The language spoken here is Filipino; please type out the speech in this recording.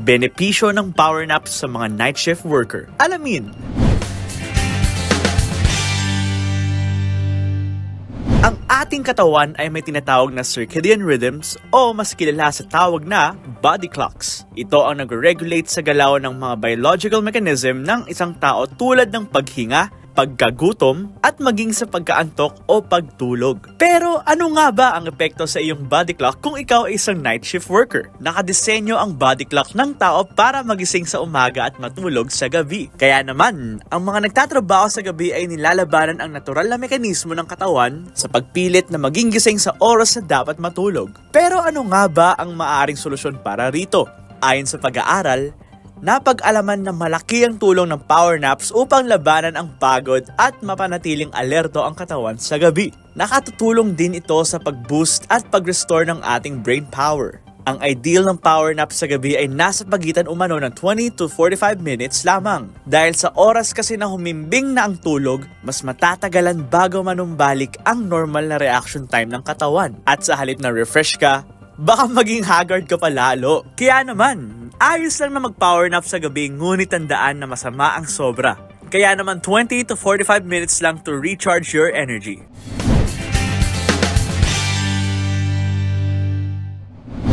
Benepisyo ng power nap sa mga night shift worker. Alamin! Ang ating katawan ay may tinatawag na circadian rhythms o mas kilala sa tawag na body clocks. Ito ang nag-regulate sa galaw ng mga biological mechanism ng isang tao tulad ng paghinga, pagkagutom, at maging sa pagkaantok o pagtulog. Pero ano nga ba ang epekto sa iyong body clock kung ikaw ay isang night shift worker? Nakadisenyo ang body clock ng tao para magising sa umaga at matulog sa gabi. Kaya naman, ang mga nagtatrabaho sa gabi ay nilalabanan ang natural na mekanismo ng katawan sa pagpilit na maging gising sa oras na dapat matulog. Pero ano nga ba ang maaaring solusyon para rito? Ayon sa pag-aaral, napag-alaman na malaki ang tulong ng power naps upang labanan ang pagod at mapanatiling alerto ang katawan sa gabi. Nakatutulong din ito sa pag-boost at pag-restore ng ating brain power. Ang ideal ng power nap sa gabi ay nasa pagitan umano ng 20 to 45 minutes lamang. Dahil sa oras kasi na humimbing na ang tulog, mas matatagalan bago manumbalik ang normal na reaction time ng katawan. At sa halip na refresh ka, baka maging haggard ka pa lalo. Kaya naman, ayos lang na mag-power nap sa gabi, ngunit tandaan na masama ang sobra. Kaya naman 20 to 45 minutes lang to recharge your energy.